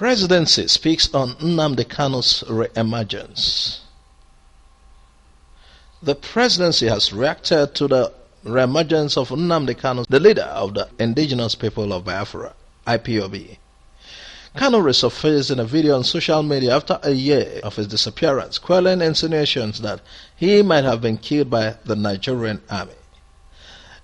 Presidency speaks on Nnamdi Kanu's reemergence. The presidency has reacted to the reemergence of Nnamdi Kanu, the leader of the indigenous people of Biafra, IPOB. Kanu resurfaced in a video on social media after a year of his disappearance, quelling insinuations that he might have been killed by the Nigerian army.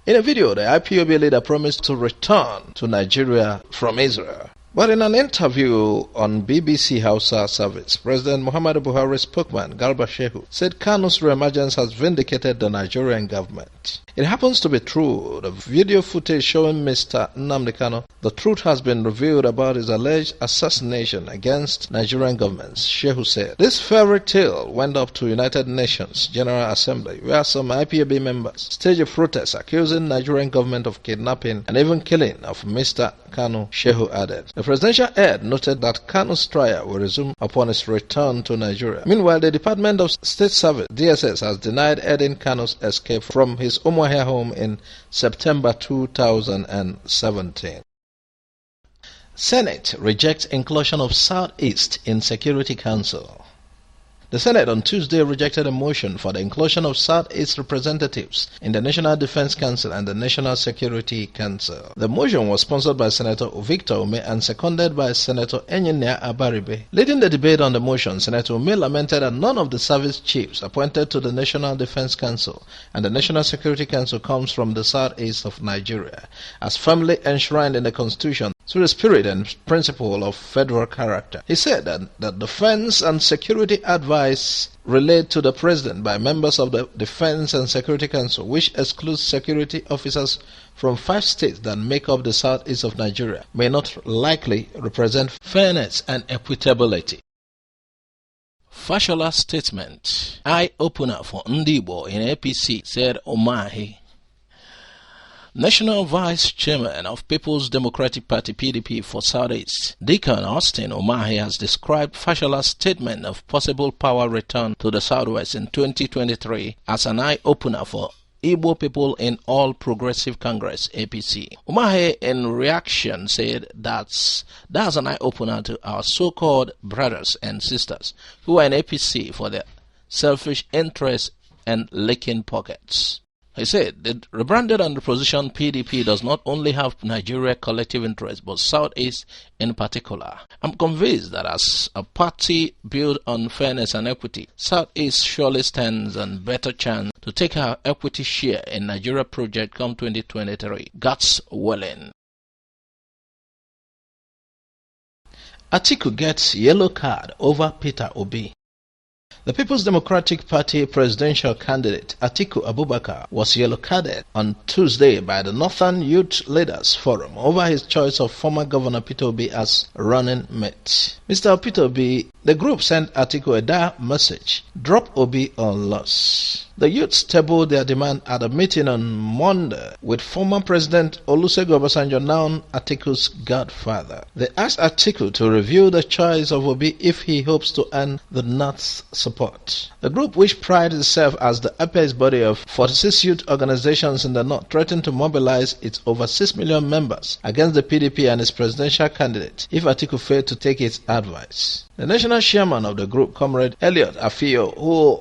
In a video, the IPOB leader promised to return to Nigeria from Israel. But in an interview on BBC Hausa service, President Muhammadu Buhari's spokesman, Garba Shehu, said Kanu's reemergence has vindicated the Nigerian government. It happens to be true. The video footage showing Mr. Nnamdi Kanu, the truth has been revealed about his alleged assassination against Nigerian governments, Shehu said. This fairy tale went up to United Nations General Assembly, where some IPOB members staged a protest accusing Nigerian government of kidnapping and even killing of Mr. Kanu, Shehu added. The presidential aide noted that Kanu's trial will resume upon his return to Nigeria. Meanwhile, the Department of State Service, DSS, has denied aiding Kanu's escape from his Umuahia home in September 2017. Senate rejects inclusion of Southeast in Security Council. The Senate on Tuesday rejected a motion for the inclusion of Southeast representatives in the National Defense Council and the National Security Council. The motion was sponsored by Senator Victor Ume and seconded by Senator Enyinia Abaribe. Leading the debate on the motion, Senator Ume lamented that none of the service chiefs appointed to the National Defense Council and the National Security Council comes from the Southeast of Nigeria, as firmly enshrined in the Constitution through the spirit and principle of federal character. He said that the defense and security advice relayed to the President by members of the Defense and Security Council, which excludes security officers from 5 states that make up the southeast of Nigeria, may not likely represent fairness and equitability. Fashola statement, eye-opener for Ndigbo in APC, said Omahi. National Vice Chairman of People's Democratic Party (PDP) for Southeast, Deacon Austin Omahi, has described Fashola's statement of possible power return to the Southwest in 2023 as an eye-opener for Igbo people in All Progressive Congress (APC). Omahi, in reaction, said that's an eye-opener to our so-called brothers and sisters who are in APC for their selfish interests and licking pockets. He said the rebranded and repositioned PDP does not only have Nigeria collective interest, but Southeast in particular. I'm convinced that as a party built on fairness and equity, Southeast surely stands a better chance to take our equity share in Nigeria project come 2023. Guts willing. Atiku gets yellow card over Peter Obi. The People's Democratic Party presidential candidate Atiku Abubakar was yellow-carded on Tuesday by the Northern Youth Leaders Forum over his choice of former Governor Peter Obi as running mate. Mr. Peter Obi, the group sent Atiku a dire message: drop Obi or loss. The youths tabled their demand at a meeting on Monday with former President Olusegun Obasanjo, now Atiku's godfather. They asked Atiku to review the choice of Obi if he hopes to earn the North's support. The group, which prides itself as the apex body of 46 youth organizations in the North, threatened to mobilize its over 6 million members against the PDP and its presidential candidate if Atiku failed to take its advice. The national chairman of the group, Comrade Elliot Afio,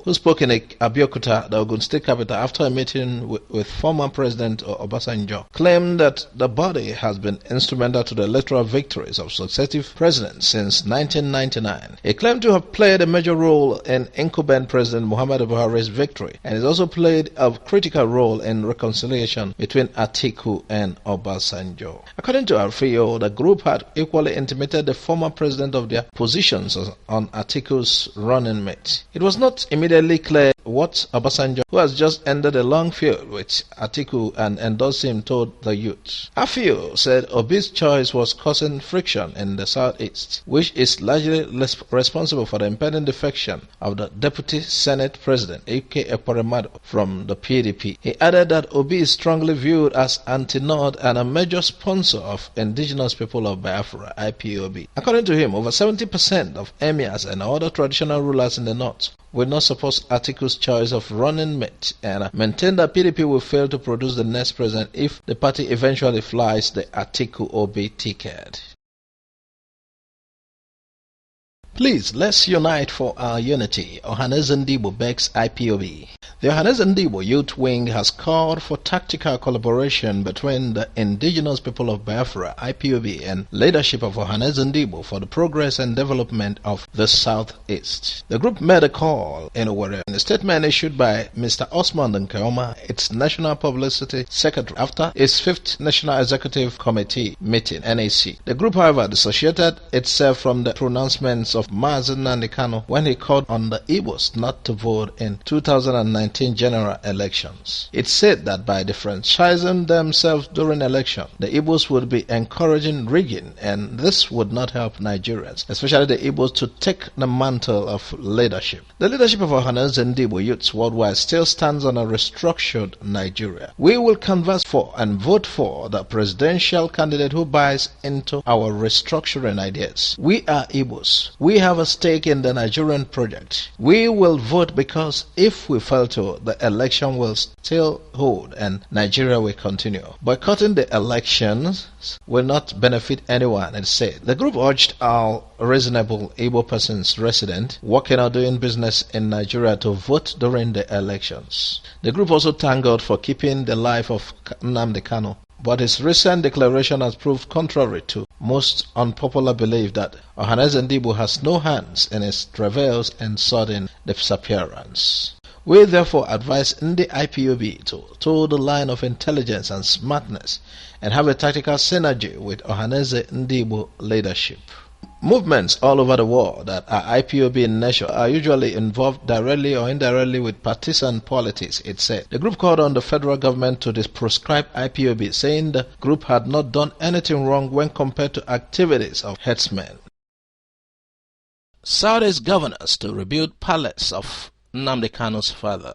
who spoke in Abeokuta, the Ogun State capital, after a meeting with former President Obasanjo, claimed that the body has been instrumental to the electoral victories of successive presidents since 1999. He claimed to have played a major role in incumbent President Muhammadu Buhari's victory, and has also played a critical role in reconciliation between Atiku and Obasanjo. According to Afio, the group had equally intimated the former president of their position on Atiku's running mate. It was not immediately clear what Obasanjo, who has just ended a long feud with Atiku and endorsed him, told the youth. Afio said Obi's choice was causing friction in the Southeast, which is largely responsible for the impending defection of the Deputy Senate President A.K. Ekweremadu from the PDP. He added that Obi is strongly viewed as anti-North and a major sponsor of indigenous people of Biafra, IPOB. According to him, over 70% of emirs and other traditional rulers in the North will not support Atiku's choice of running mate and maintain that PDP will fail to produce the next president if the party eventually flies the Atiku Obi ticket. Please, let's unite for our unity. Ohanaeze Ndigbo begs IPOB. The Ohanaeze Ndigbo Youth Wing has called for tactical collaboration between the indigenous people of Biafra, IPOB, and leadership of Ohanaeze Ndigbo for the progress and development of the Southeast. The group made a call in Owerri in a statement issued by Mr. Osman Nkeoma, its National Publicity Secretary, after its 5th National Executive Committee meeting, NAC. The group, however, dissociated itself from the pronouncements of Nnamdi Kanu when he called on the Igbos not to vote in 2019 general elections. It said that by differentiating themselves during election, the Igbos would be encouraging rigging, and this would not help Nigerians, especially the Igbos, to take the mantle of leadership. The leadership of Ohanaeze Ndigbo youths worldwide still stands on a restructured Nigeria. We will canvass for and vote for the presidential candidate who buys into our restructuring ideas. We are Igbos. We have a stake in the Nigerian project. We will vote because if we fail to, the election will still hold and Nigeria will continue. Boycotting the elections will not benefit anyone, it said. The group urged all reasonable Igbo persons resident working or doing business in Nigeria to vote during the elections. The group also thanked God for keeping the life of Nnamdi Kanu, but his recent declaration has proved contrary to most unpopular belief that Ohanaeze Ndigbo has no hands in his travails and sudden disappearance. We therefore advise the IPOB to toe the line of intelligence and smartness and have a tactical synergy with Ohanaeze Ndigbo leadership. Movements all over the world that are IPOB in nature are usually involved directly or indirectly with partisan politics, it said. The group called on the federal government to proscribe IPOB, saying the group had not done anything wrong when compared to activities of headsmen. Southeast governors to rebuild palace of Nnamdi Kanu's father.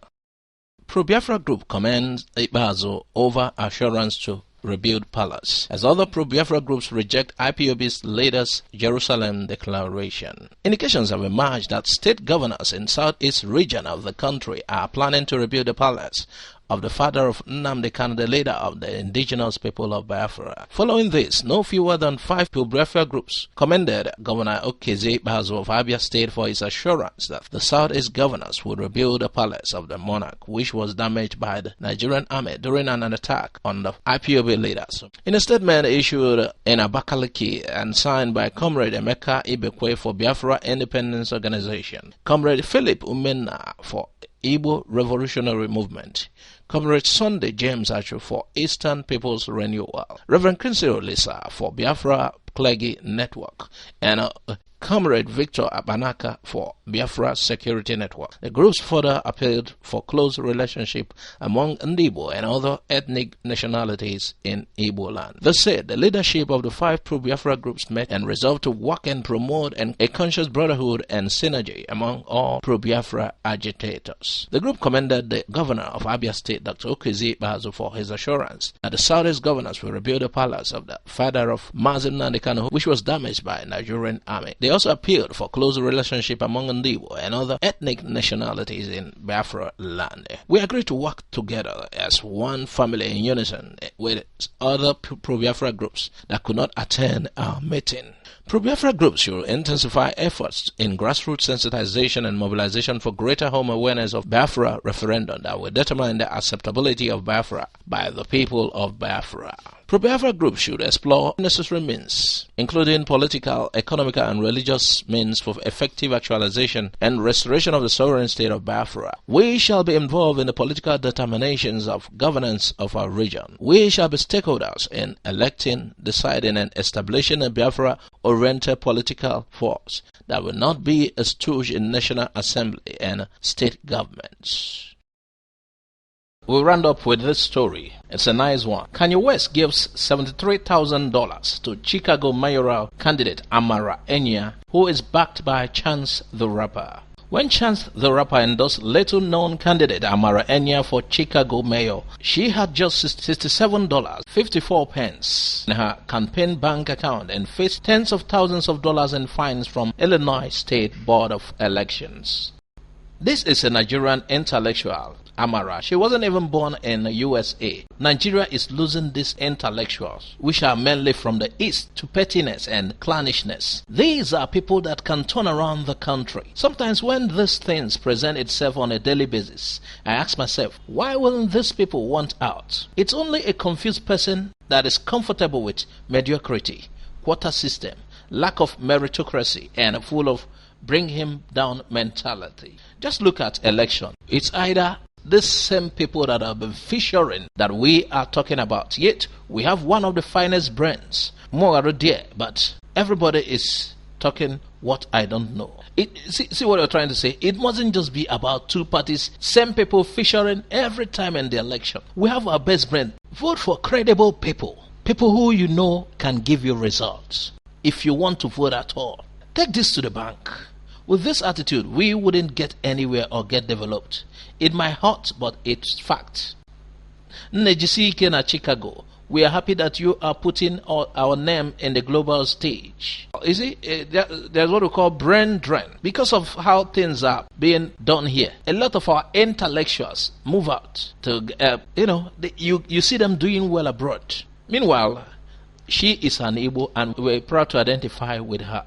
Pro-Biafra group commends Ikpeazu over assurance to rebuild palace, as other pro-Biafra groups reject IPOB's latest Jerusalem declaration. Indications have emerged that state governors in southeast region of the country are planning to rebuild the palace of the father of Nnamdi Kanu, the leader of the indigenous people of Biafra. Following this, no fewer than 5 pro-Biafra groups commended Governor Ohaneze of Abia State for his assurance that the southeast governors would rebuild the palace of the monarch, which was damaged by the Nigerian army during an attack on the IPOB leaders. In a statement issued in Abakaliki and signed by Comrade Emeka Ibekwe for Biafra Independence Organization, Comrade Philip Umena for Igbo Revolutionary Movement, Comrade Sunday James Achu for Eastern People's Renewal, Reverend Quincy Olisa for Biafra Clergy Network, and Comrade Victor Abanaka for Biafra Security Network. The groups further appealed for close relationship among Ndigbo and other ethnic nationalities in Igbo land. They said the leadership of the 5 pro-Biafra groups met and resolved to work and promote a conscious brotherhood and synergy among all pro-Biafra agitators. The group commended the governor of Abia State, Dr. Nnamdi, for his assurance that the southeast governors will rebuild the palace of the father of Nnamdi Kanu, which was damaged by Nigerian army. They also appealed for close relationship among Ndigbo and other ethnic nationalities in Biafra land. We agree to work together as one family in unison with other pro-Biafra groups that could not attend our meeting. Pro-Biafra groups should intensify efforts in grassroots sensitization and mobilization for greater home awareness of Biafra referendum that will determine the acceptability of Biafra by the people of Biafra. Pro-Biafra groups should explore necessary means, including political, economic, and religious means for effective actualization and restoration of the sovereign state of Biafra. We shall be involved in the political determinations of governance of our region. We shall be stakeholders in electing, deciding, and establishing a Biafra-oriented political force that will not be a stooge in National Assembly and state governments. We'll round up with this story. It's a nice one. Kanye West gives $73,000 to Chicago mayoral candidate Amara Enya, who is backed by Chance the Rapper. When Chance the Rapper endorsed little-known candidate Amara Enya for Chicago mayor, she had just $67.54 in her campaign bank account and faced tens of thousands of dollars in fines from Illinois State Board of Elections. This is a Nigerian intellectual, Amara. She wasn't even born in the USA. Nigeria is losing these intellectuals, which are mainly from the East, to pettiness and clannishness. These are people that can turn around the country. Sometimes when these things present itself on a daily basis, I ask myself, why wouldn't these people want out? It's only a confused person that is comfortable with mediocrity, quota system, lack of meritocracy, and full of bring him down mentality. Just look at election. It's either these same people that have been featuring that we are talking about. Yet we have one of the finest brands, more dear, but everybody is talking what I don't know. See what you're trying to say? It mustn't just be about two parties, same people featuring every time in the election. We have our best brand. Vote for credible people, people who you know can give you results. If you want to vote at all, take this to the bank. With this attitude, we wouldn't get anywhere or get developed. It might hurt, but it's fact. Nejisi na Chicago. We are happy that you are putting our name in the global stage. You see, there's what we call brain drain. Because of how things are being done here, a lot of our intellectuals move out to, you see them doing well abroad. Meanwhile, she is an Igbo and we're proud to identify with her.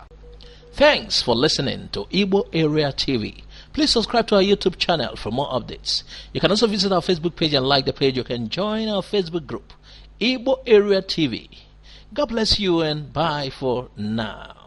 Thanks for listening to Igbo Area TV. Please subscribe to our YouTube channel for more updates. You can also visit our Facebook page and like the page. You can join our Facebook group, Igbo Area TV. God bless you and bye for now.